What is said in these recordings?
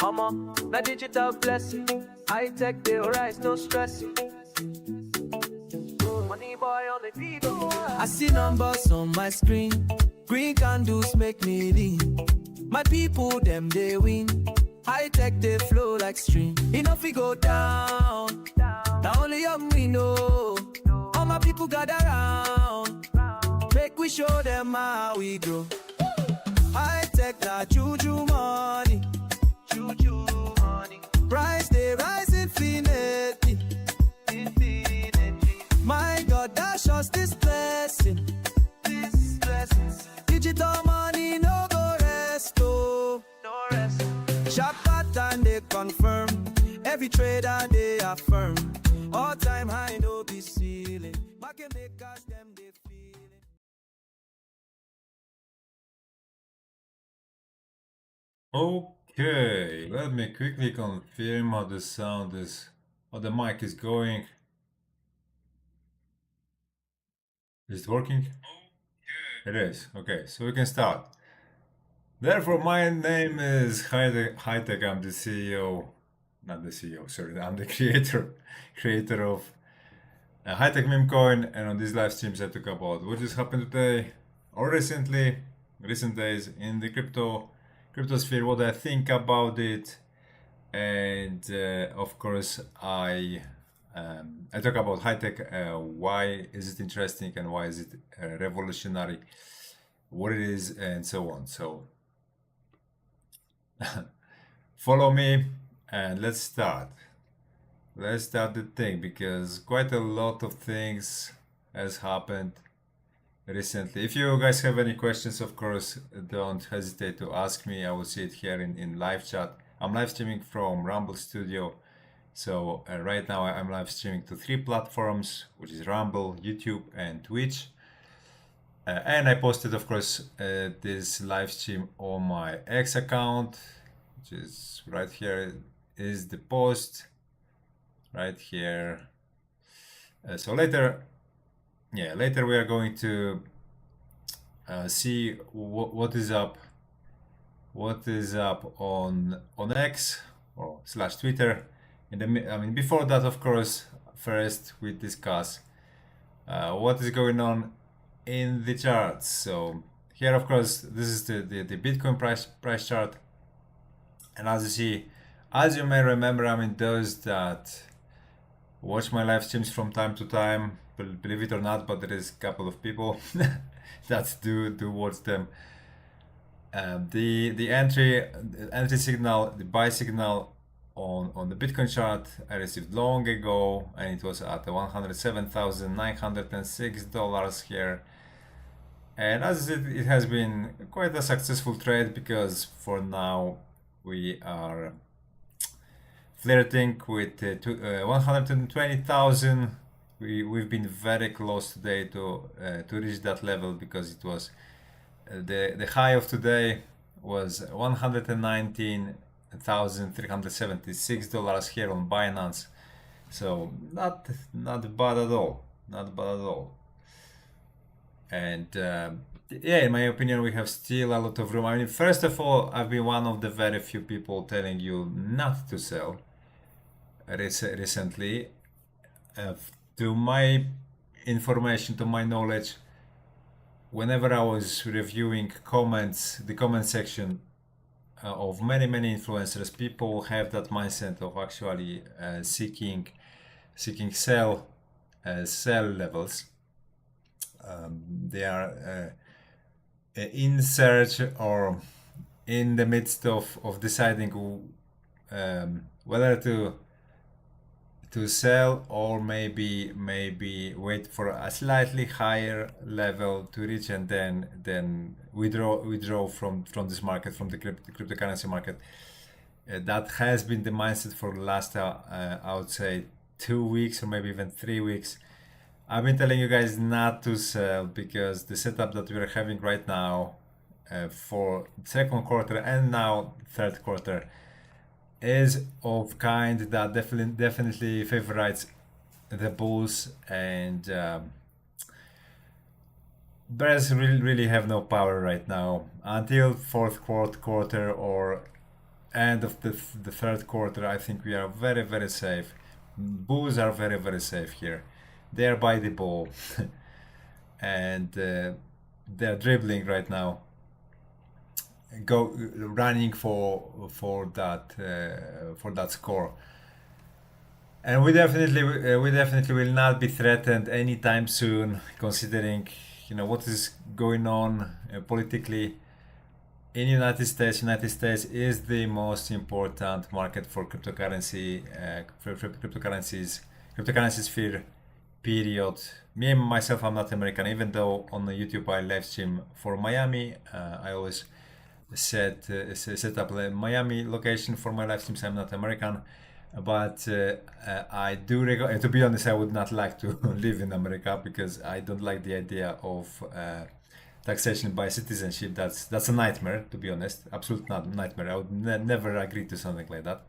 Na digital blessing. High tech, they rise, no stressing. Money boy on the beat. I see numbers on my screen. Green candles make me lean. My people, them, they win. High tech, they flow like stream. Enough we go down. Now only young we know. All my people gather round. Make we show them how we grow. High tech, na juju money. Juju money. Price, they rise infinitely. My God, dash us this blessing. This blessings. Digital money, no go rest, oh. No rest. Sharp pattern, they confirm. Every trader, they affirm. All time high, no be ceiling. Market makers, them, they feel it. Okay, let me quickly confirm how the sound is, how the mic is going. Is it working? It is. Okay, so we can start. Therefore, my name is Hightech. I'm the CEO, not the CEO, sorry, I'm the creator of Hightech Meme Coin. And on these live streams, I talk about what just happened today or recently, recent days in the crypto sphere, what I think about it, and of course I talk about high tech, why is it interesting and why is it revolutionary, what it is, and so on. So follow me and let's start. Let's start the thing, because quite a lot of things has happened recently. If you guys have any questions, of course, don't hesitate to ask me. I will see it here in live chat. I'm live streaming from Rumble Studio. So right now I'm live streaming to 3 platforms, which is Rumble, YouTube, and Twitch. And I posted, of course, this live stream on my X account, which is right here is the post right here. So later we are going to see what is up on X or / Twitter. Before that, of course, first we discuss what is going on in the charts. So here, of course, this is the Bitcoin price chart, and as you see, as you may remember, those that watch my live streams from time to time, believe it or not, but there is a couple of people that do watch them. The entry signal, the buy signal on the Bitcoin chart I received long ago, and it was at $107,906 here. And as it has been quite a successful trade, because for now we are flirting with 120,000. We've been very close today to reach that level, because it was the high of today was $119,376 here on Binance. So not bad at all. And in my opinion, we have still a lot of room. First of all, I've been one of the very few people telling you not to sell recently. To my information, to my knowledge, whenever I was reviewing comments, the comment section of many influencers, people have that mindset of actually seeking sell levels. They are in search or in the midst of deciding whether to sell, or maybe wait for a slightly higher level to reach, and then withdraw from this market, from the cryptocurrency market. That has been the mindset for the last I would say 2 weeks, or maybe even 3 weeks. I've been telling you guys not to sell, because the setup that we're having right now for second quarter and now third quarter is of kind that definitely favorites the bulls, and bears really have no power right now until fourth quarter, or end of the third quarter, I think we are very, very safe. Bulls are very, very safe here. They are by the ball, and they're dribbling right now, go running for that score. And we definitely will not be threatened anytime soon, considering what is going on politically in United States. United States is the most important market for cryptocurrency, cryptocurrency sphere. Period. Me and myself, I'm not American, even though on YouTube I live stream for Miami. I always set up a Miami location for my live streams. I'm not American, but I do. To be honest, I would not like to live in America because I don't like the idea of taxation by citizenship. That's a nightmare, to be honest. Absolute nightmare. I would never agree to something like that.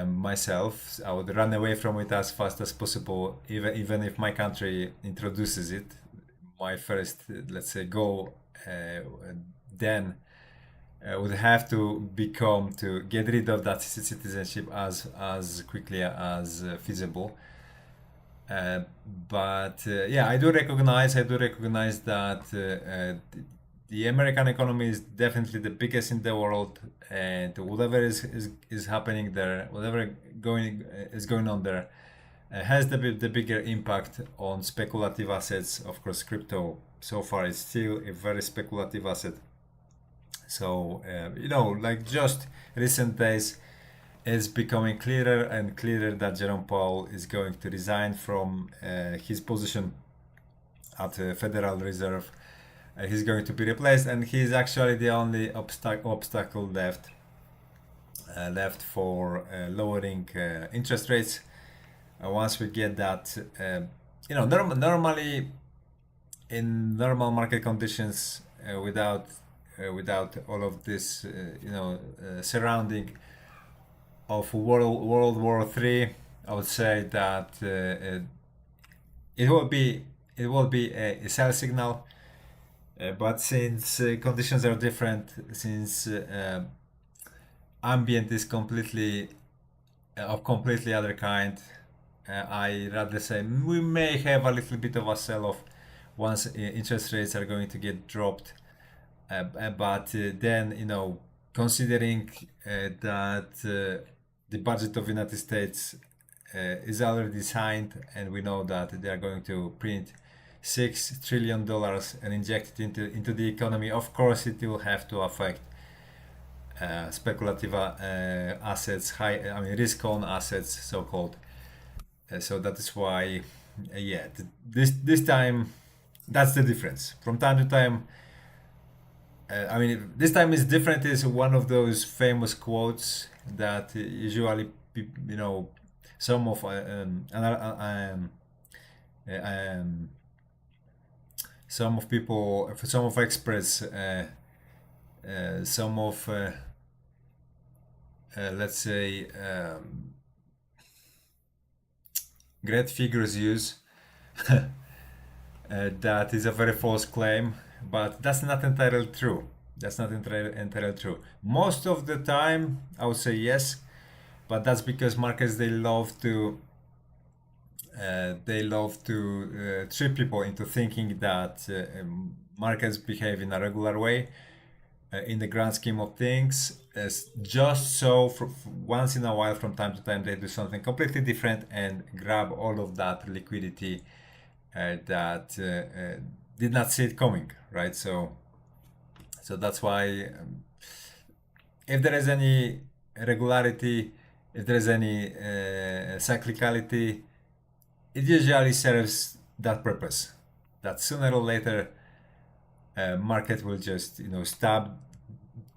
Myself, I would run away from it as fast as possible, even if my country introduces it. My first, let's say, goal then would have to get rid of that citizenship as quickly as feasible. But yeah, I do recognize that the American economy is definitely the biggest in the world, and whatever is happening there, whatever is going on there, has the bigger impact on speculative assets. Of course, crypto so far is still a very speculative asset. So like just recent days, it's becoming clearer and clearer that Jerome Powell is going to resign from his position at the Federal Reserve. He's going to be replaced, and he's actually the only obstacle left for lowering interest rates. Once we get that, normally in normal market conditions, without all of this, surrounding of World War III, I would say that it will be a sell signal. But since conditions are different, since ambient is completely other kind, I rather say we may have a little bit of a sell-off once interest rates are going to get dropped. But then, considering that the budget of United States is already signed, and we know that they are going to print $6 trillion and inject it into the economy, of course it will have to affect speculative assets, risk-on assets, so-called. So that is why, this time, that's the difference. From time to time, this time is different. Is one of those famous quotes that usually, some of experts, some of let's say great figures use. That is a very false claim, but that's not entirely true. Most of the time, I would say yes, but that's because markets, they love to trick people into thinking that markets behave in a regular way. In the grand scheme of things, just so for once in a while, from time to time, they do something completely different and grab all of that liquidity that did not see it coming, right? So that's why, if there is any irregularity, if there is any cyclicality, it usually serves that purpose. That sooner or later, market will just stab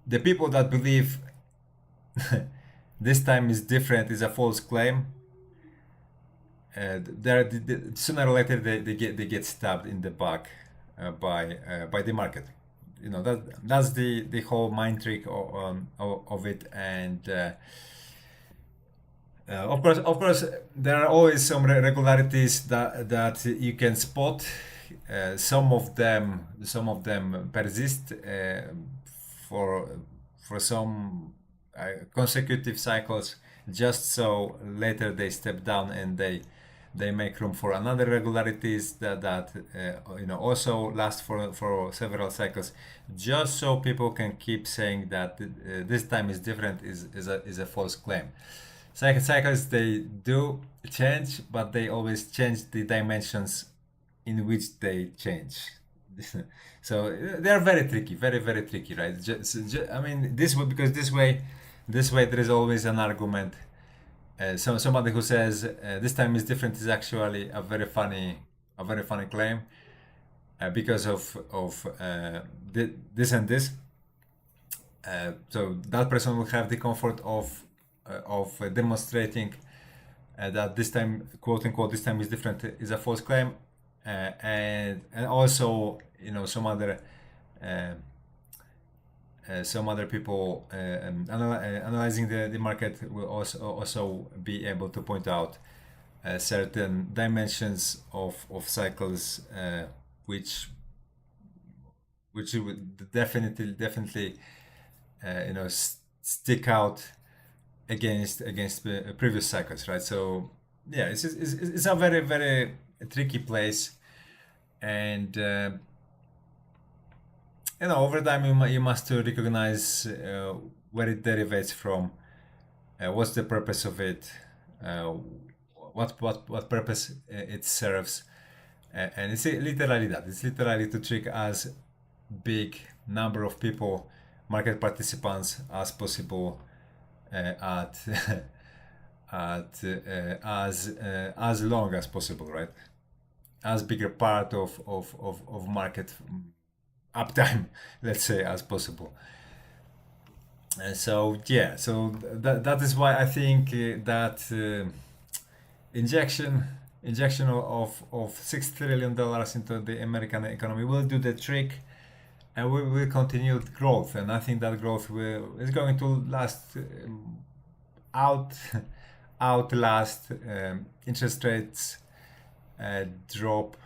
the people that believe this time is different, is a false claim. Sooner or later they get stabbed in the back by the market. That's the whole mind trick of it. And of course there are always some irregularities that you can spot. Some of them persist for some consecutive cycles, just so later they step down and they make room for another regularities that also last for several cycles, just so people can keep saying that this time is different is a false claim. Cycles, they do change, but they always change the dimensions in which they change. So they're very tricky, very tricky, right? I mean, this way, because this way there is always an argument. So somebody who says this time is different is actually a very funny claim because of this and this. So that person will have the comfort of demonstrating that this time, quote unquote, this time is different is a false claim, and also some other people analyzing the market will also be able to point out certain dimensions of cycles which would definitely stick out against previous cycles, right? So yeah, it's a very tricky place, and over time you must recognize where it derivates from, what's the purpose of it, what purpose it serves, and it's literally that. It's literally to trick as big number of people, market participants as possible, at as long as possible, right? As bigger part of market uptime, let's say, as possible. And so yeah, so that is why I think that injection of $6 trillion into the American economy will do the trick, and we will continue growth. And I think that growth is going to last outlast interest rates drop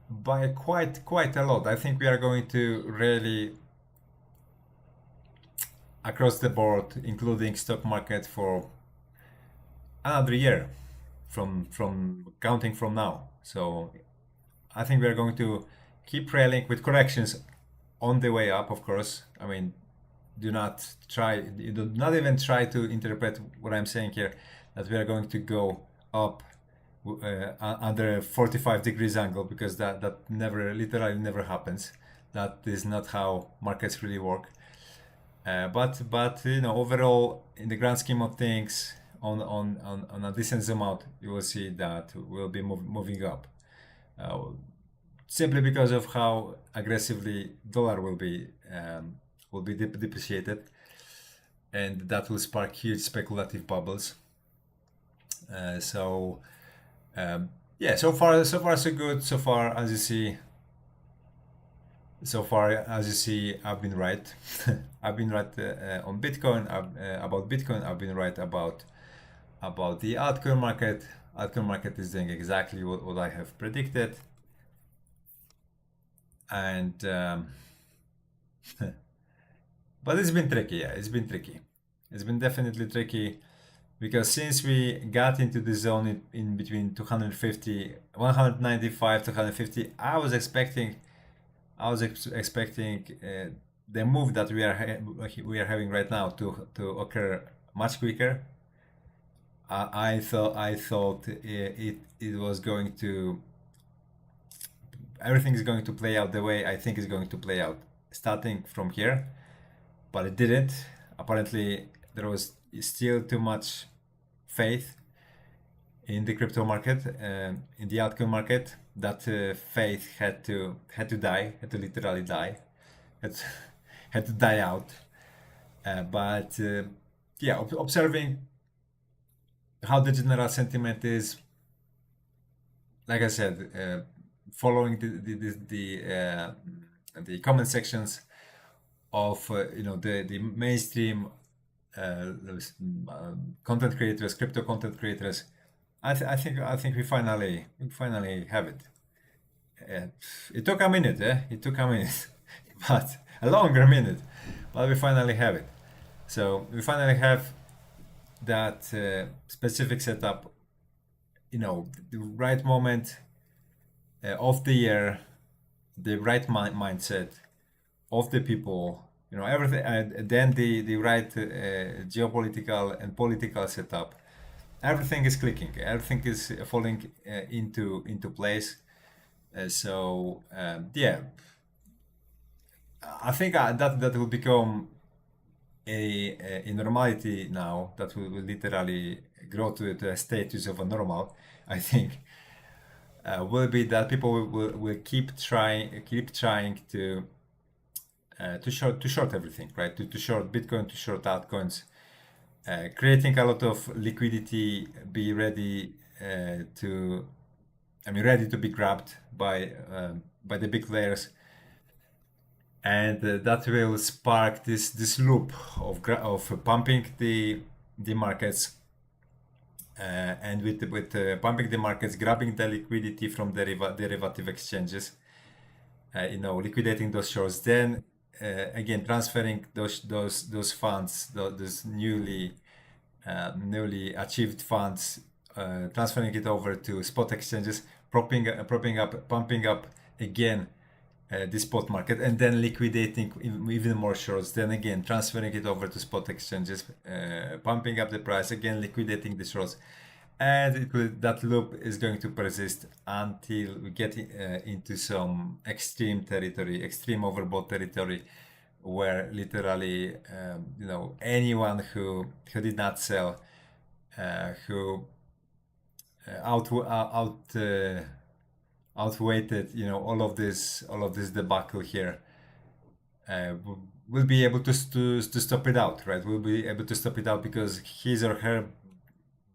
by quite a lot. I think we are going to really, across the board, including stock market, for another year from counting from now. So I think we are going to keep railing with corrections on the way up, of course. I mean, do not even try to interpret what I'm saying here, that we are going to go up under a 45 degrees angle, because that literally never happens. That is not how markets really work. But overall, in the grand scheme of things, on a decent zoom out, you will see that we'll be moving up, simply because of how aggressively dollar will be depreciated, and that will spark huge speculative bubbles. Yeah, so far so good. So far as you see, I've been right. I've been right on Bitcoin, about Bitcoin. I've been right about the altcoin market. Altcoin market is doing exactly what I have predicted, and but it's been tricky. Yeah, it's been tricky. It's been definitely tricky, because since we got into the zone in between 250, 195 to 150, I was expecting the move that we are having right now to occur much quicker. I thought it was going to, everything is going to play out the way I think is going to play out, starting from here, but it didn't. Apparently, there was still too much faith in the crypto market, in the altcoin market. That faith had to die, had to literally die, had to die out. But yeah, observing how the general sentiment is, like I said, following the comment sections of the mainstream content creators, crypto content creators, I think we finally have it. It took a minute, It took a minute, but a longer minute, but we finally have it. So we finally have that specific setup, the right moment of the year, the right mindset of the people, everything, and then the right geopolitical and political setup. Everything is clicking. Everything is falling into place. Yeah, I think that will become a normality now. That will literally grow to a status of a normal. I think will be that people will keep trying to short everything, right? To short Bitcoin, to short altcoins, creating a lot of liquidity, be ready ready to be grabbed by the big players, and that will spark this loop of pumping the markets, and with pumping the markets, grabbing the liquidity from derivative exchanges, liquidating those shorts, then again transferring those funds, those newly achieved funds, transferring it over to spot exchanges, pumping up again the spot market, and then liquidating even more shorts, then again transferring it over to spot exchanges, pumping up the price, again liquidating the shorts, and that loop is going to persist until we get into some extreme territory, extreme overbought territory, where literally anyone who did not sell, who outweighted all of this debacle here, will be able to stop it out, right? Will be able to stop it out because his or her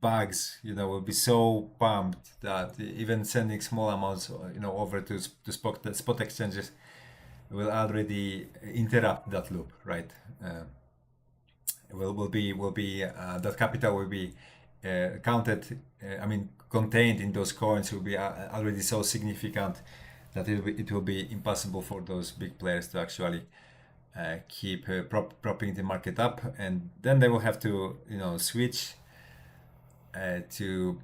bags will be so pumped that even sending small amounts over to spot exchanges will already interrupt that loop, right? Will be that capital will be counted, contained in those coins, will be already so significant that it will be impossible for those big players to actually keep propping the market up, and then they will have to switch to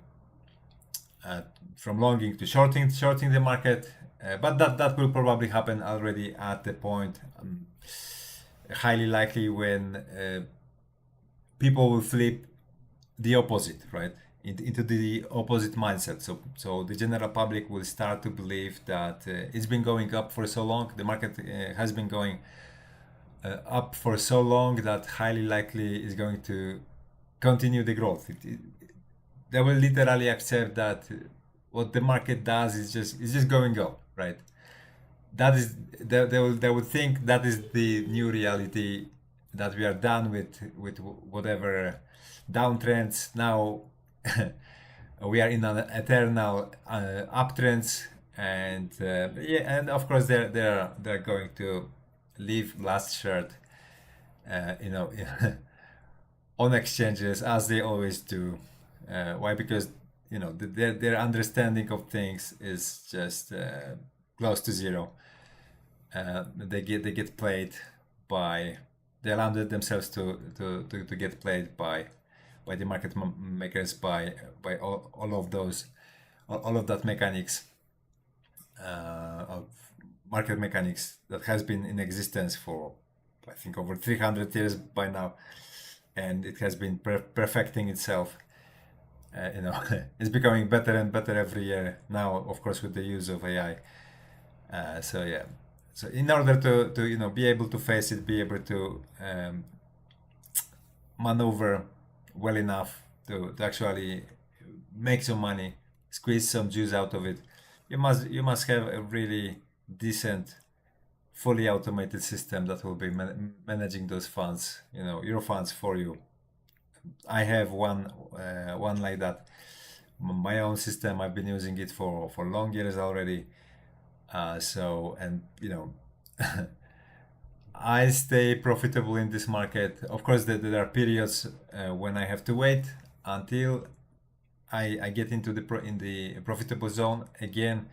from longing to shorting the market, but that will probably happen already at the point, highly likely, when people will flip the opposite, right, into the opposite mindset. So the general public will start to believe that it's been going up for so long, the market has been going up for so long, that highly likely is going to continue the growth. They will literally accept that what the market does is just going up, right? That is, they will think that is the new reality, that we are done with whatever downtrends. Now we are in an eternal uptrends, and and of course they're going to leave last shirt on exchanges, as they always do. Why? Because their understanding of things is just close to zero. They get played by, they allow themselves to get played by the market makers, by all of that mechanics, of market mechanics that has been in existence for, I think, over 300 years by now, and it has been perfecting itself. It's becoming better and better every year now, of course, with the use of AI. So in order to be able to face it, be able to maneuver well enough to actually make some money, squeeze some juice out of it, you must have a really decent, fully automated system that will be managing those funds, your funds for you. I have one like that, my own system. I've been using it for long years already. I stay profitable in this market. Of course, there are periods when I have to wait until I get into the profitable zone again.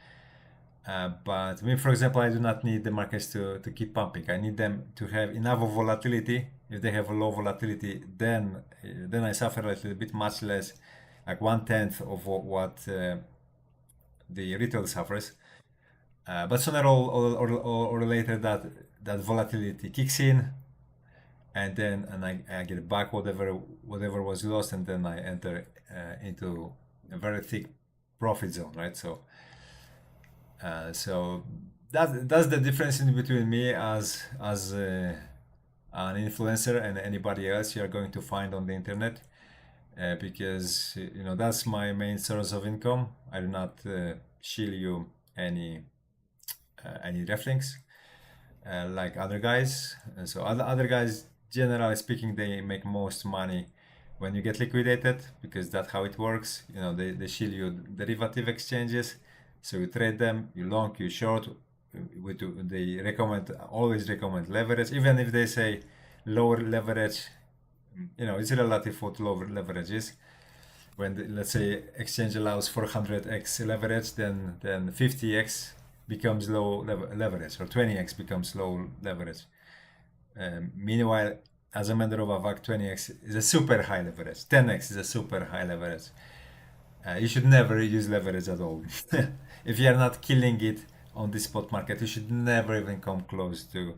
But me, for example, I do not need the markets to keep pumping. I need them to have enough of volatility if they have a low volatility, then I suffer a little bit much less, like 1/10 of what the retail suffers. But sooner or later that volatility kicks in, and then I get back whatever was lost, and then I enter into a very thick profit zone, right? So that's the difference in between me as an influencer and anybody else you are going to find on the internet, because that's my main source of income. I do not shield you any ref links like other guys. So other guys, generally speaking, they make most money when you get liquidated, because that's how it works. They shield you derivative exchanges, so you trade them, you long, you short. They always recommend leverage, even if they say lower leverage. It's relative what lower leverage is. When let's say exchange allows 400x leverage, then 50x becomes low leverage, or 20x becomes low leverage. Meanwhile, as a matter of fact, 20x is a super high leverage. 10x is a super high leverage. You should never use leverage at all. If you are not killing it on the spot market, you should never even come close to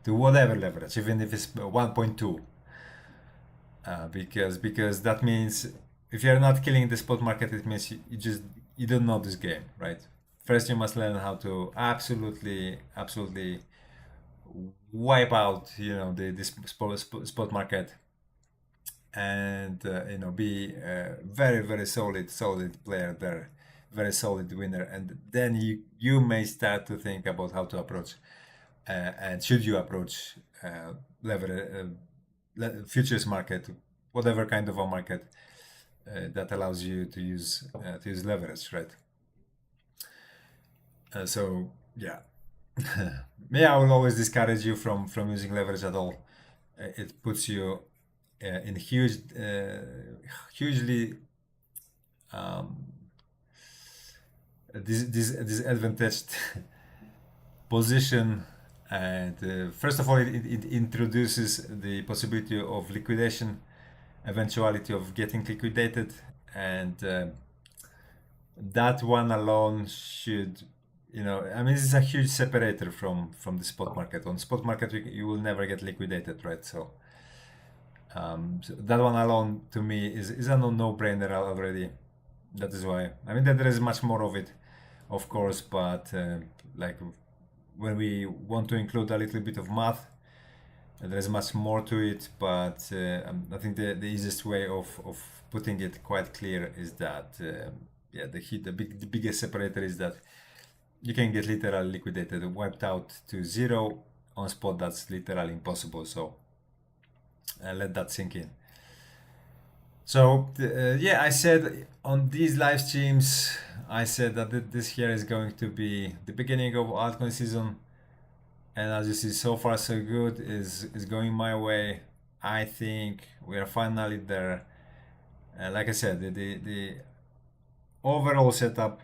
whatever leverage, even if it's 1.2. Because that means if you are not killing the spot market, it means you don't know this game, right? First, you must learn how to absolutely wipe out, the spot market, and be a very, very solid player there, very solid winner, and then you may start to think about how to approach and should you approach futures market, whatever kind of a market that allows you to use leverage, right? So yeah. Me, I will always discourage you from using leverage at all. It puts you in hugely disadvantaged position. And first of all, it introduces the possibility of liquidation, eventuality of getting liquidated, and that one alone should, this is a huge separator from the spot market. On spot market, you will never get liquidated, right? So that one alone, to me, is a no-brainer already. That is why. There is much more of it, of course, but like when we want to include a little bit of math, there is much more to it. But I think the easiest way of putting it quite clear is that the biggest separator is that you can get literally liquidated, wiped out to zero. On spot, that's literally impossible. So let that sink in. So I said on these live streams, I said that this here is going to be the beginning of altcoin season, and as you see, so far so good, is going my way. I think we are finally there. Like I said, the overall setup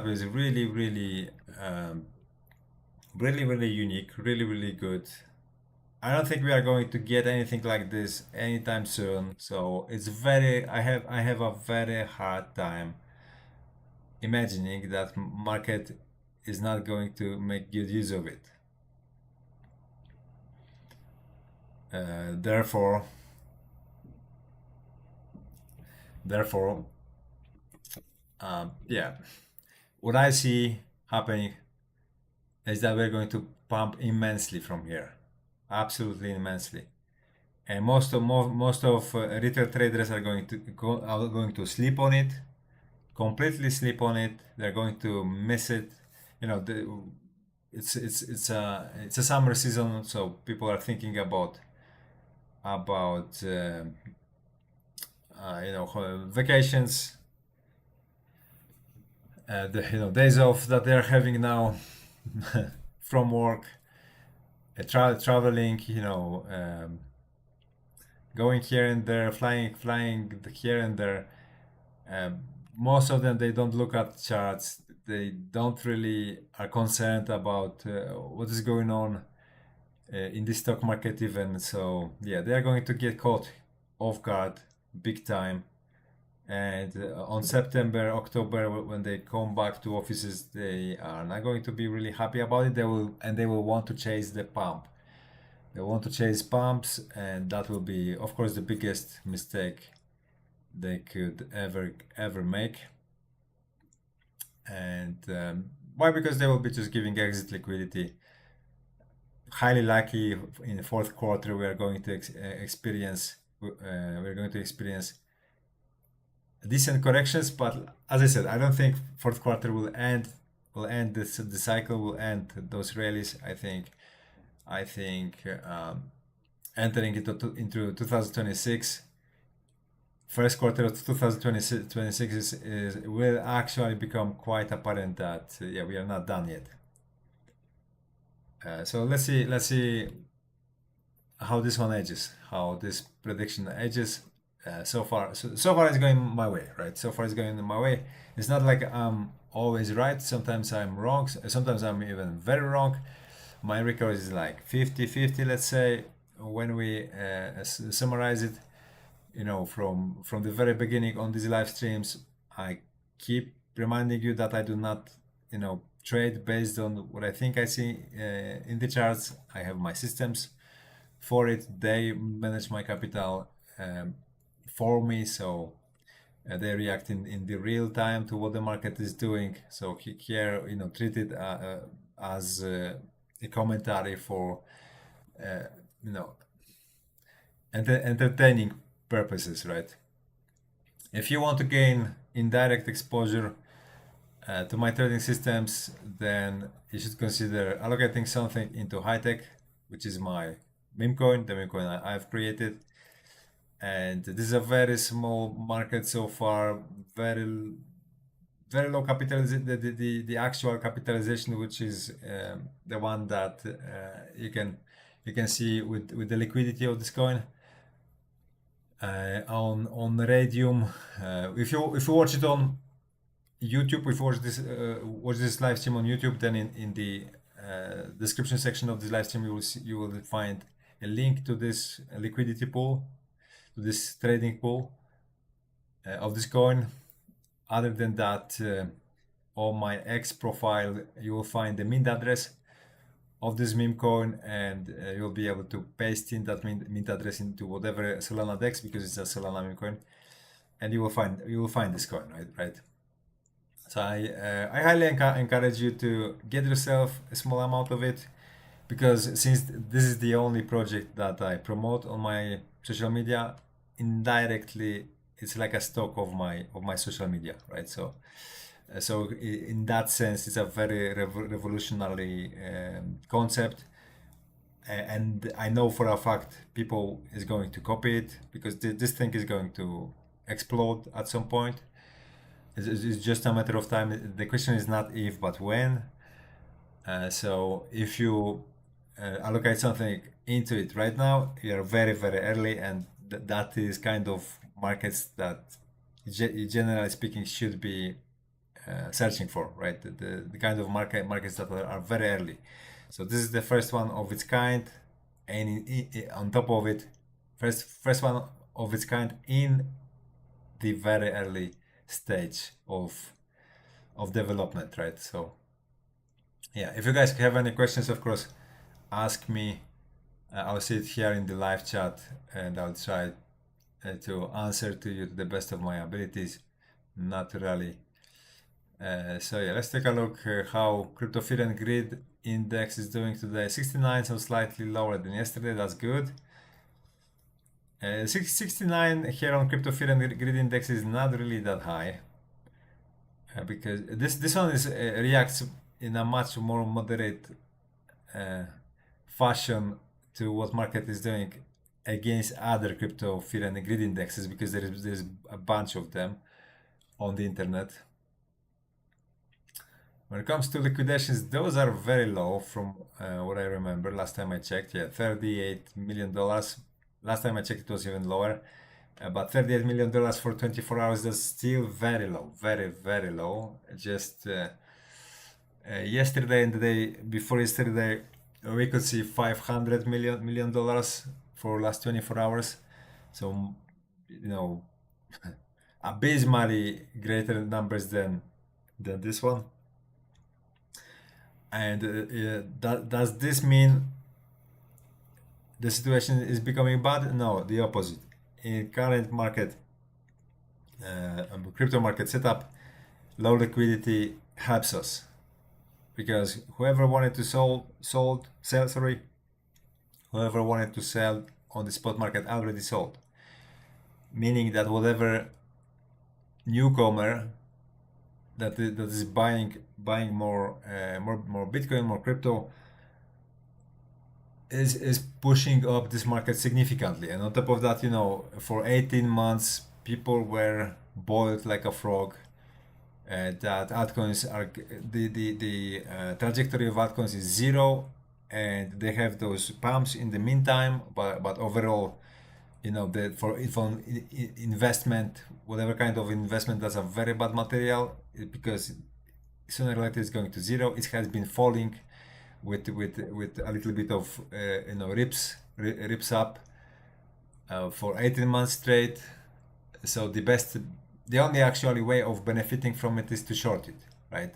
is really unique, really good. I don't think we are going to get anything like this anytime soon. So it's I have a very hard time imagining that market is not going to make good use of it. Therefore, what I see happening is that we're going to pump immensely from here, absolutely immensely, and most of retail traders are going to sleep on it, completely sleep on it. They're going to miss it. It's a summer season, so people are thinking about vacations, the days off that they're having now from work, traveling, going here and there, flying here and there. Most of them, they don't look at charts. They don't really are concerned about what is going on in the stock market even. So yeah, they are going to get caught off guard big time. And on September, October, when they come back to offices, they are not going to be really happy about it. They will want to chase the pump. They want to chase pumps, and that will be, of course, the biggest mistake they could ever make. And why? Because they will be just giving exit liquidity. Highly likely in the fourth quarter we are going to experience decent corrections, but as I said, I don't think fourth quarter will end the cycle, will end those rallies. I think entering into 2026, first quarter of 2026 will actually become quite apparent that yeah, we are not done yet. So let's see how this one edges, how this prediction edges. So far it's going my way, right? So far it's going my way. It's not like I'm always right. Sometimes I'm wrong. Sometimes I'm even very wrong. My record is like 50-50, let's say, when we summarize it. You know, from the very beginning on these live streams, I keep reminding you that I do not, you know, trade based on what I think I see in the charts. I have my systems for it. They manage my capital for me, so they react in the real time to what the market is doing. So here, you know, treat it as a commentary for you know, entertaining purposes, right? If you want to gain indirect exposure to my trading systems, then you should consider allocating something into high-tech, which is my meme coin, the meme coin I've created. And this is a very small market so far, very low capitalization, the actual capitalization, which is the one that you can see with the liquidity of this coin. On Radium, if you watch it on YouTube, if you watch this live stream on YouTube, then in the description section of this live stream you will find a link to this liquidity pool, to this trading pool of this coin. Other than that, on my X profile you will find the mint address of this meme coin, and you'll be able to paste in that mint address into whatever Solana DEX, because it's a Solana meme coin, and you will find this coin, right? So I highly encourage you to get yourself a small amount of it, because since this is the only project that I promote on my social media, indirectly it's like a stock of my social media, right? So in that sense, it's a very revolutionary concept, and I know for a fact people is going to copy it, because this thing is going to explode at some point. It's just a matter of time. The question is not if, but when. So if you allocate something into it right now, you're very early, and that is kind of markets that generally speaking should be searching for, right? The kind of markets that are very early. So this is the first one of its kind, and on top of it, first one of its kind in the very early stage of development, right? So yeah, if you guys have any questions, of course, ask me. I'll see it here in the live chat, and I'll try to answer to you to the best of my abilities, naturally. So yeah, let's take a look how Crypto Fear and Greed index is doing today. 69, so slightly lower than yesterday. That's good. 69 here on Crypto Fear and Greed index is not really that high, because this one is reacts in a much more moderate fashion to what market is doing against other Crypto Fear and Greed indexes, because there's a bunch of them on the internet. When it comes to liquidations, those are very low from what I remember. Last time I checked, yeah, $38 million. Last time I checked, it was even lower. But $38 million for 24 hours, that's still very low, very low. Just yesterday and the day before yesterday, we could see 500 million dollars for last 24 hours. So, you know, abysmally greater numbers than this one. And does this mean the situation is becoming bad? No, the opposite. In current market, crypto market setup, low liquidity helps us, because whoever wanted to sell, sorry, whoever wanted to sell on the spot market already sold, meaning that whatever newcomer that is buying more Bitcoin, more crypto, is pushing up this market significantly. And on top of that, you know, for 18 months people were boiled like a frog. That altcoins are the trajectory of altcoins is zero, and they have those pumps in the meantime, but overall, you know, for investment, whatever kind of investment, that's a very bad material, because sooner or later it's going to zero. It has been falling with a little bit of you know, rips up for 18 months straight. So the only actually way of benefiting from it is to short it, right?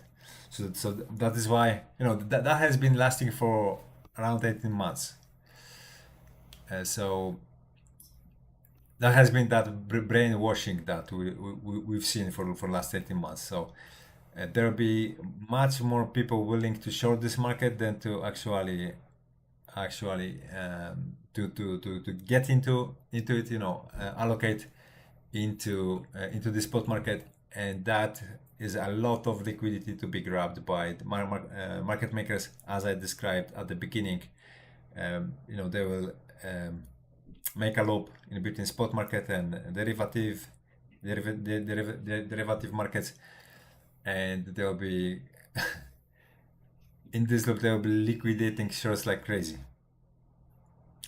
So that is why, you know, that has been lasting for around 18 months. So that has been that brainwashing that we've seen for last 18 months. So there will be much more people willing to short this market than to actually to get into it, you know, allocate into the spot market. And that is a lot of liquidity to be grabbed by the market makers, as I described at the beginning. You know, they will make a loop in between spot market and derivative markets, and they'll be in this loop, they'll be liquidating shorts like crazy.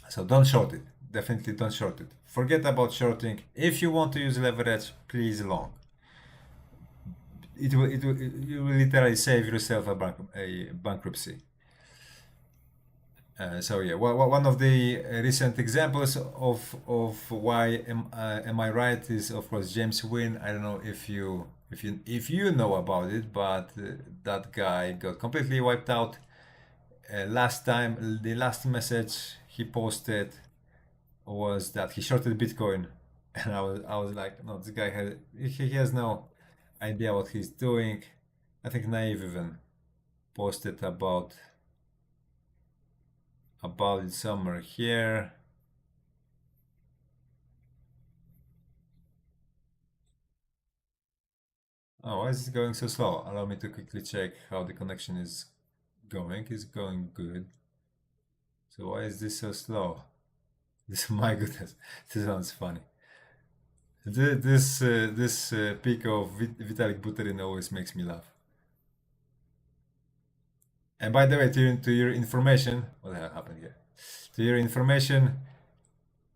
So don't short it. Definitely don't short it. Forget about shorting. If you want to use leverage, please long. You will literally save yourself a bankruptcy. So yeah, one of the recent examples of why am I right is, of course, James Wynn. I don't know if you know about it, but that guy got completely wiped out. Last time, the last message he posted was that he shorted Bitcoin, and I was like, no, this guy has no idea what he's doing. I think Naive even posted about it somewhere here. Oh, why is it going so slow? Allow me to quickly check how the connection is going. It's going good. So why is this so slow? My goodness, this sounds funny. This peak of Vitalik Buterin always makes me laugh. And by the way, to your information, what the hell happened here? To your information,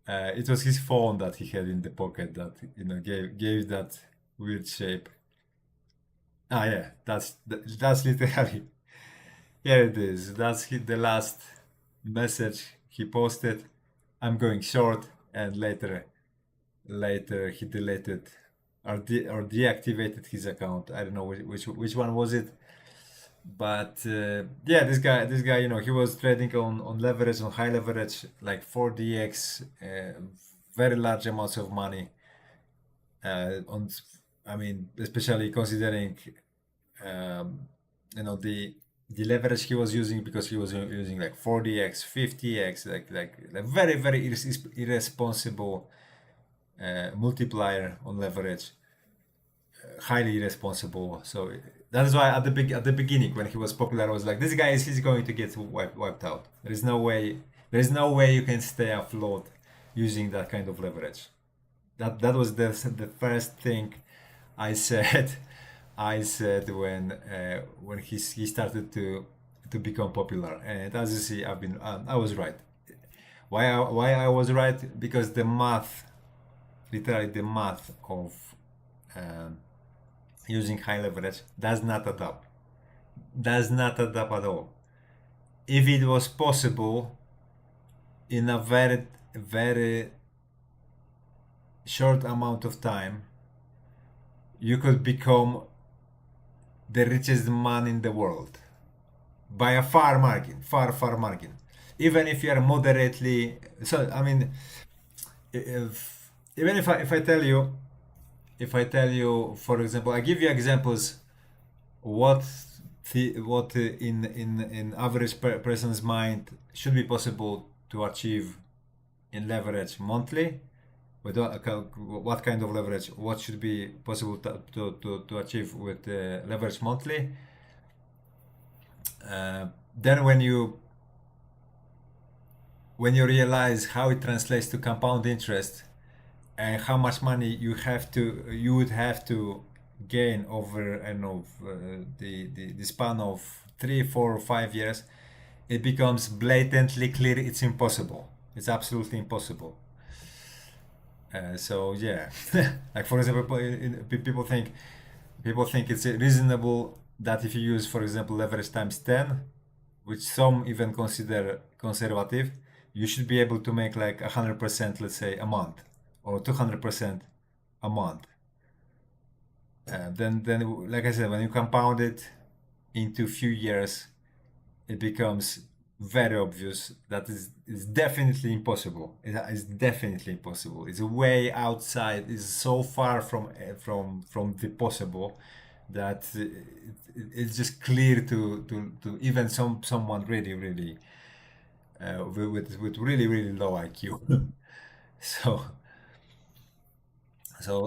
it was his phone that he had in the pocket that, you know, gave that weird shape. Ah, yeah, that's literally, here it is. That's the last message he posted. I'm going short, and later he deleted or deactivated his account. I don't know which one was it, but yeah, this guy, you know, he was trading on leverage, on high leverage, like 4DX, very large amounts of money. I mean, especially considering you know, the leverage he was using, because he was using like 40x, 50x, like very irresponsible multiplier on leverage, highly irresponsible. So that is why at the beginning, when he was popular, I was like, this guy he's going to get wiped out. There is no way you can stay afloat using that kind of leverage. That was the first thing I said. When he started to become popular. And as you see, I was right. Why I was right? Because the math, literally the math of using high leverage does not add up. Does not add up at all. if it was possible in a very short amount of time, you could become the richest man in the world by a far margin, far margin. Even if you are moderately, so I mean, if even if I tell you, for example, I give you examples what in average person's mind should be possible to achieve in leverage monthly. With what kind of leverage, what should be possible to achieve with leverage monthly. Then when you realize how it translates to compound interest and how much money you would have to gain over the span of 3, 4, 5 years, it becomes blatantly clear it's impossible. It's absolutely impossible. So yeah, like for example, people think it's reasonable that if you use, for example, leverage times 10, which some even consider conservative, you should be able to make like 100%, let's say, a month, or 200% a month. Then, like I said, when you compound it into a few years, it becomes very obvious that it's definitely impossible. It is definitely impossible. It's way outside. It's so far from the possible that it's just clear to even someone really with really low IQ. so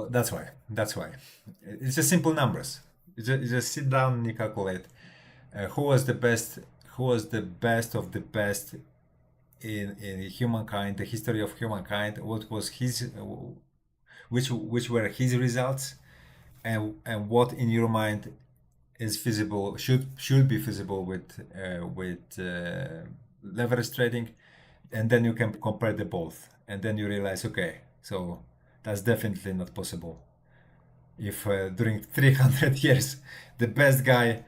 that's why it's just simple numbers. You just sit down and you calculate who was the best of the best in humankind, the history of humankind. What was his which were his results, and what in your mind is feasible, should be feasible with leverage trading, and then you can compare the both, and then you realize, okay, so that's definitely not possible. If during 300 years the best guy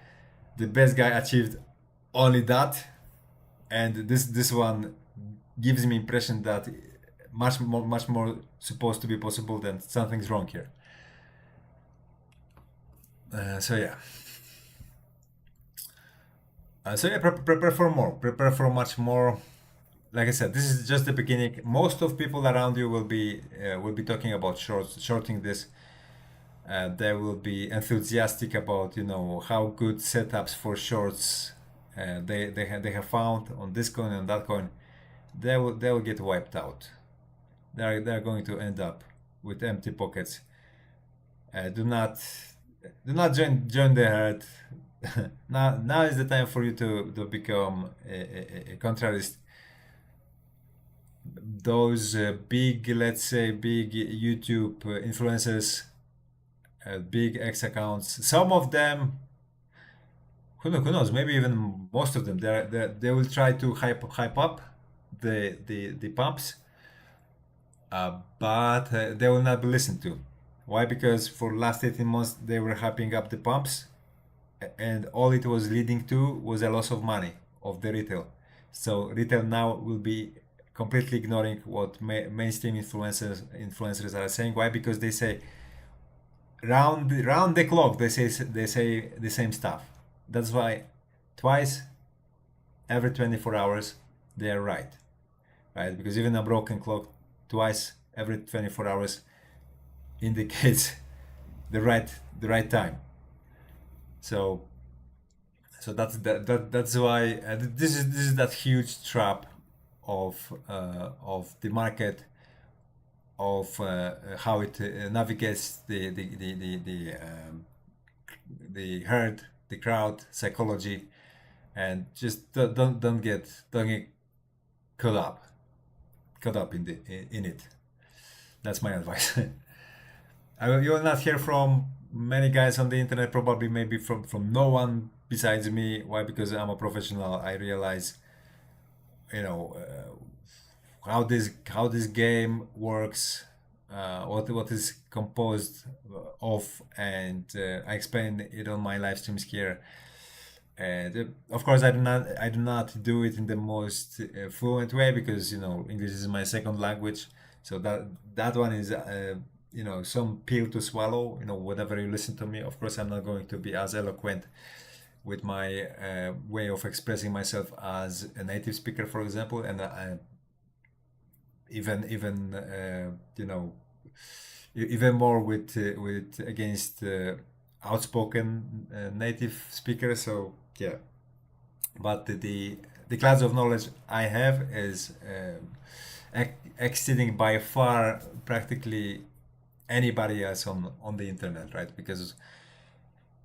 achieved only that, and this one gives me impression that much more supposed to be possible, then something's wrong here. So yeah. Prepare for more. Prepare for much more. Like I said, this is just the beginning. Most of people around you will be talking about shorting this. They will be enthusiastic about how good setups for shorts they have found on this coin and that coin. They will get wiped out. They're going to end up with empty pockets. Do not join the herd. now is the time for you to become a contrarist. Those big, let's say, big YouTube influencers, big X accounts, some of them, who knows, maybe even most of them, they will try to hype up the pumps, but they will not be listened to. Why? Because for last 18 months they were hyping up the pumps, and all it was leading to was a loss of money of the retail. So retail now will be completely ignoring what mainstream influencers are saying. Why? Because they say round the clock they say the same stuff. That's why twice every 24 hours they are right? Because even a broken clock twice every 24 hours indicates the right time. So that's why this is that huge trap of the market, of how it navigates the herd, the crowd psychology, and just don't get caught up in it. That's my advice. You will not hear from many guys on the internet, probably maybe from no one besides me. Why? Because I'm a professional. I realize how this game works, what is composed of, and I explain it on my live streams here. And of course, I do not do it in the most fluent way because English is my second language. So that one is some pill to swallow. Whatever you listen to me, of course, I'm not going to be as eloquent with my way of expressing myself as a native speaker, for example, and even even more with against outspoken native speakers. So yeah, but the class of knowledge I have is exceeding by far practically anybody else on the internet, right? Because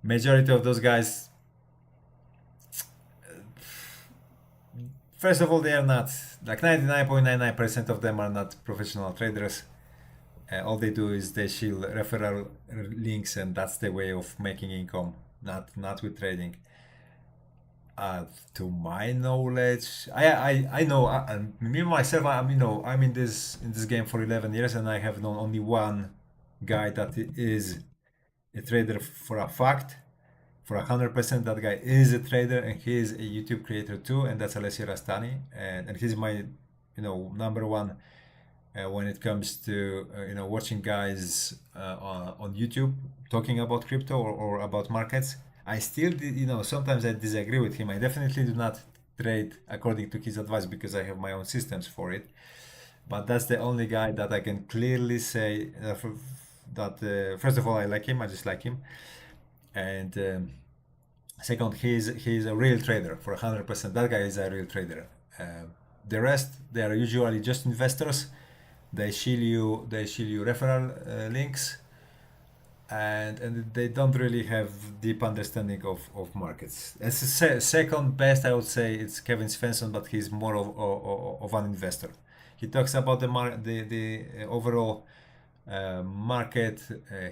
majority of those guys, first of all, they are not, like 99.99% of them are not professional traders. All they do is they shield referral links, and that's the way of making income, not with trading. To my knowledge, I know, me myself, I'm in this game for 11 years, and I have known only one guy that is a trader for a fact. For 100%, that guy is a trader, and he is a YouTube creator too, and that's Alessio Rastani, and he's my number one when it comes to watching guys on YouTube talking about crypto or about markets. I still sometimes I disagree with him. I definitely do not trade according to his advice because I have my own systems for it. But that's the only guy that I can clearly say that first of all, I like him. I just like him, and second, he's a real trader for 100%. That guy is a real trader. The rest, they are usually just investors. They shield you referral links, and they don't really have deep understanding of markets. As a second best, I would say it's Kevin Svensson, but he's more of an investor. He talks about the overall market.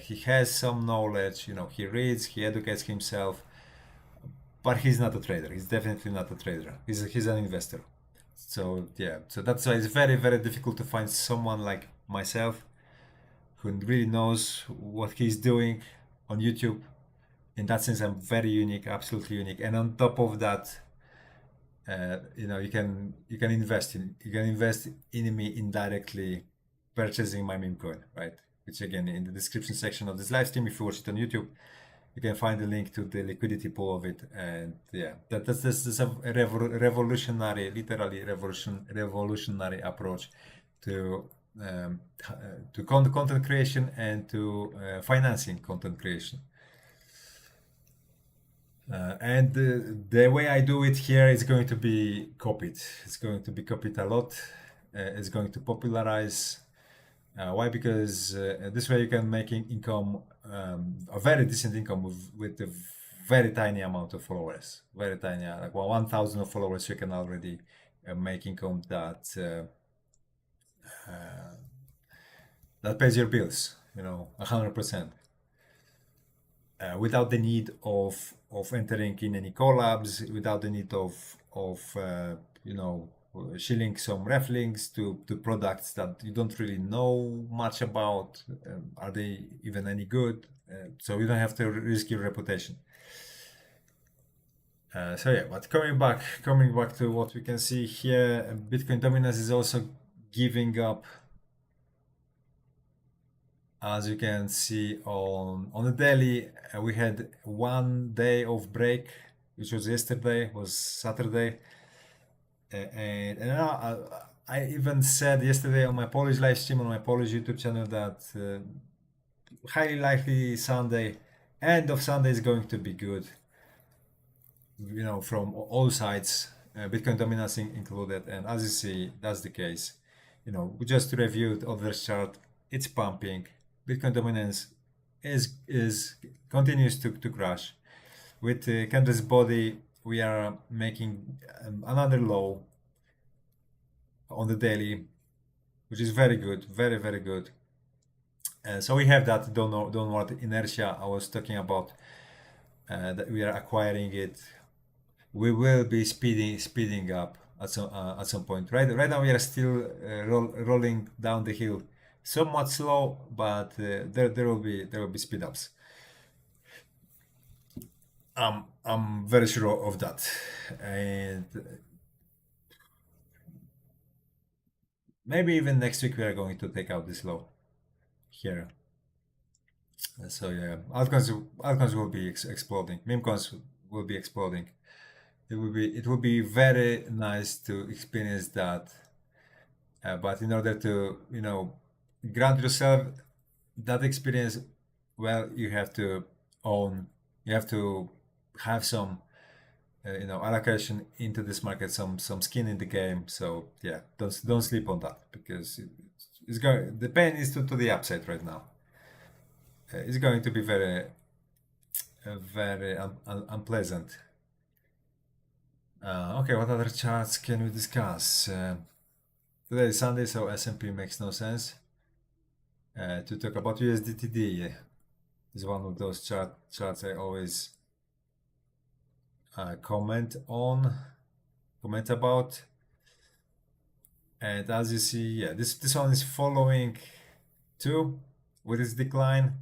He has some knowledge. He reads, he educates himself, but he's not a trader. He's definitely not a trader. He's an investor. So yeah, so that's why it's very, very difficult to find someone like myself who really knows what he's doing on YouTube. In that sense, I'm very unique, absolutely unique. And on top of that, you can invest in me indirectly, purchasing my meme coin, right? Which again, in the description section of this live stream, if you watch it on YouTube, you can find the link to the liquidity pool of it. And yeah, that's a revolutionary, literally revolutionary approach to content creation and to financing content creation. And the way I do it here is going to be copied. It's going to be copied a lot. It's going to popularize. Why? Because this way you can make income, a very decent income with a very tiny amount of followers. Very tiny, like 1,000 of followers, you can already make income that pays your bills, 100%. Without the need of entering in any collabs, without the need of shilling some ref links to products that you don't really know much about. Are they even any good? So you don't have to risk your reputation. So yeah, but coming back to what we can see here, Bitcoin dominance is also giving up. As you can see on the daily, we had 1 day of break, which was yesterday, was Saturday, and I even said yesterday on my Polish live stream on my Polish YouTube channel that highly likely Sunday, end of Sunday is going to be good, from all sides, Bitcoin dominance included, and as you see, that's the case. Just to review the other chart, it's pumping. Bitcoin dominance continues to crash. With Kendra's body, we are making another low on the daily, which is very good, very, very good. So we have that downward inertia I was talking about, that we are acquiring it. We will be speeding up at some point. Right now we are still rolling down the hill, somewhat slow, but there will be speed ups. I'm very sure of that. And maybe even next week we are going to take out this low here. So yeah, altcoins will be exploding. Meme coins will be exploding. It will be very nice to experience that. But in order to grant yourself that experience, well, you have to own. You have to have some allocation into this market, some skin in the game. So yeah, don't sleep on that, because it's going. The pain is to the upside right now. It's going to be very unpleasant. Okay, what other charts can we discuss? Today is Sunday, so S&P makes no sense. To talk about USDTD is one of those charts I always comment about. And as you see, yeah, this one is following too with its decline.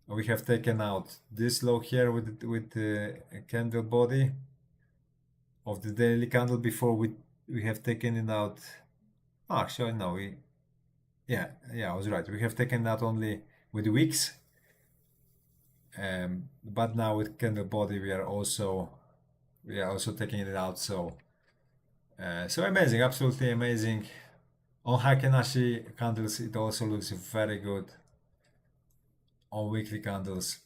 We have taken out this low here with the candle body of the daily candle before we have taken it out. Oh, actually, no, yeah, I was right. We have taken that only with wicks. But now with candle body, we are also taking it out. So amazing, absolutely amazing. On Heiken Ashi candles, it also looks very good. On weekly candles,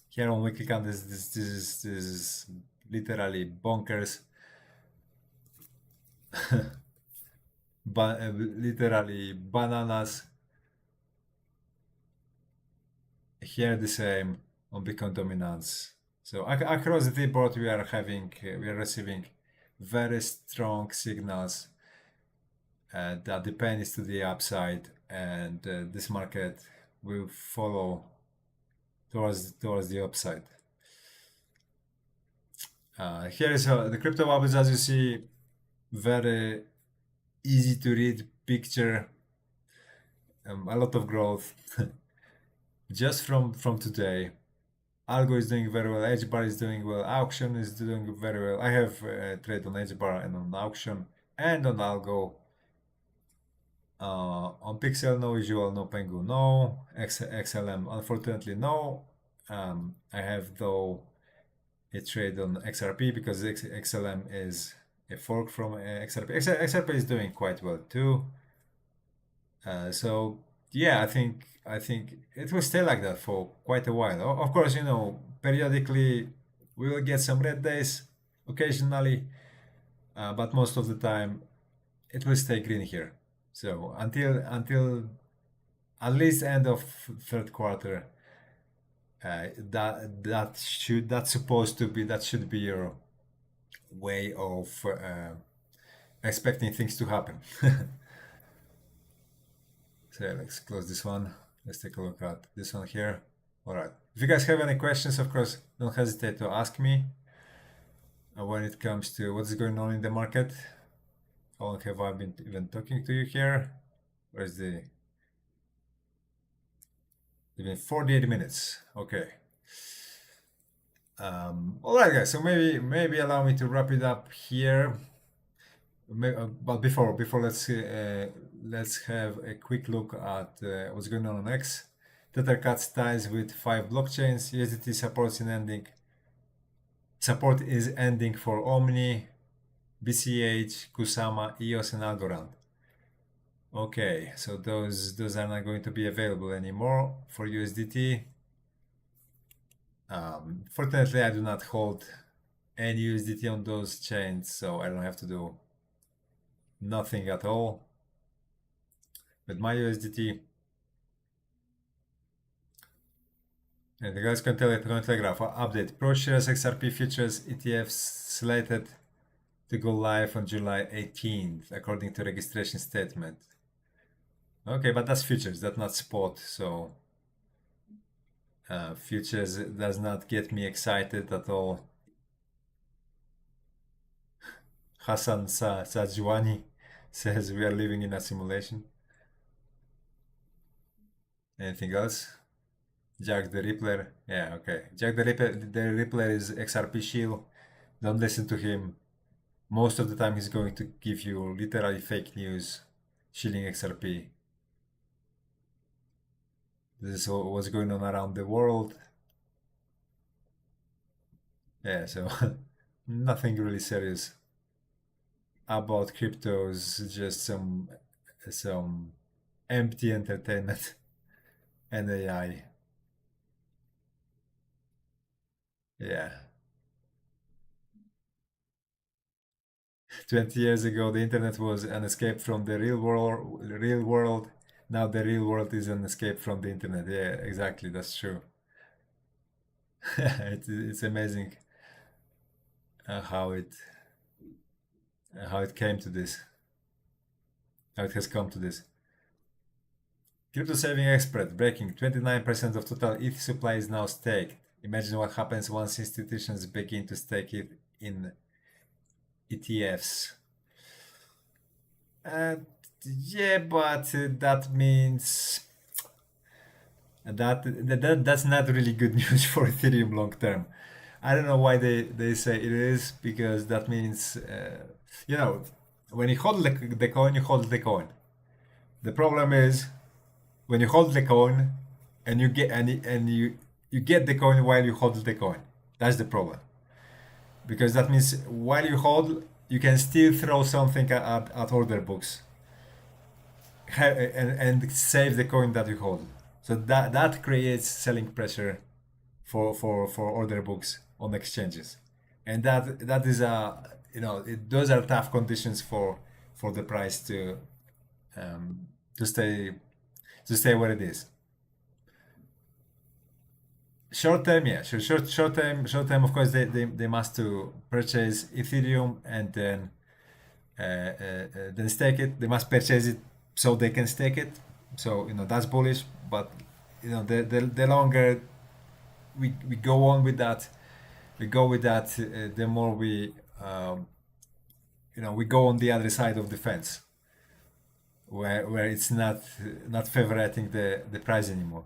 here on weekly candles, this is literally bonkers. Literally bananas. Here the same on Bitcoin dominance. So across the board, we are receiving very strong signals that the pen is to the upside, and this market will follow towards the upside. Here is the crypto bubbles, as you see, very easy to read picture. A lot of growth just from today. Algo is doing very well, HBAR is doing well, Auction is doing very well. I have trade on HBAR and on Auction and on Algo. On Pixel, no Visual, no Pengu, no. XLM, unfortunately, no. I have though a trade on XRP because XLM is a fork from XRP. XRP is doing quite well too. So yeah, I think it will stay like that for quite a while. Of course, periodically we will get some red days occasionally, but most of the time it will stay green here. So until at least end of third quarter, that should be your way of expecting things to happen. So let's close this one. Let's take a look at this one here. All right. If you guys have any questions, of course, don't hesitate to ask me when it comes to what's going on in the market. How long have I been even talking to you here? Where's the... Even 48 minutes. Okay. All right, guys. So maybe allow me to wrap it up here. But before let's have a quick look at what's going on X. Tether cuts ties with 5 blockchains. USDT support is ending for Omni, BCH, Kusama, EOS, and Algorand. Okay, so those are not going to be available anymore for USDT. Fortunately, I do not hold any USDT on those chains, so I don't have to do nothing at all with my USDT. And the guys can tell it on Telegraph update. ProShares XRP futures ETFs slated to go live on July 18th, according to registration statement. Okay, but that's futures, that's not spot, so futures does not get me excited at all. Hassan Sajwani says we are living in a simulation. Anything else? Jack the Rippler. Yeah, okay. Jack the Rippler is XRP shield. Don't listen to him. Most of the time he's going to give you literally fake news, shilling XRP. This is what's going on around the world. Yeah, so nothing really serious about cryptos, just some empty entertainment and AI. Yeah. 20 years ago, the internet was an escape from the real world. Real world. Now the real world is an escape from the internet. Yeah, exactly. That's true. It's amazing uh, how it how it came to this. How it has come to this. Crypto saving expert breaking 29% of total ETH supply is now staked. Imagine what happens once institutions begin to stake it in ETFs. Uh, yeah, but that means that's not really good news for Ethereum long term. I don't know why they say it is, because that means you know, when you hold the coin, you hold the coin. The problem is when you hold the coin and you get the coin while you hold the coin. That's the problem, because that means while you hold, you can still throw something at order books and save the coin that you hold. So that creates selling pressure for order books on exchanges, and that is those are tough conditions for the price um, to stay where it is. Short term, yeah, sure. Short term. Of course, they must to purchase Ethereum and then stake it. They must purchase it so they can stake it. So that's bullish. But the longer we go on with that, the more we go on the other side of the fence, where it's not favoring the price anymore.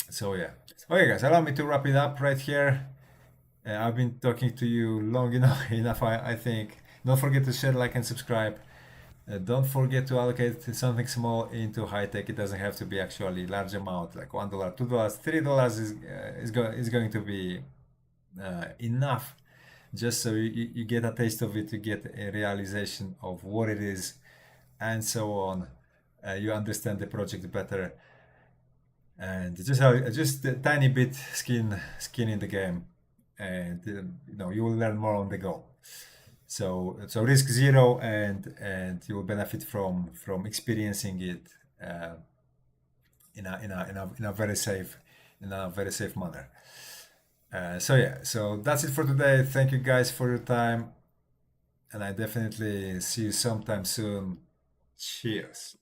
So yeah. Okay, guys, allow me to wrap it up right here. I've been talking to you long enough, I think. Don't forget to share, like, and subscribe. Don't forget to allocate something small into high tech. It doesn't have to be actually large amount, like $1, $2, $3 is going to be enough, just so you get a taste of it, you get a realization of what it is, and so on. You understand the project better, and just a tiny bit skin in the game, and you will learn more on the go. So risk zero, and you will benefit from experiencing it in a very safe manner. So yeah, so that's it for today. Thank you guys for your time, and I definitely see you sometime soon. Cheers.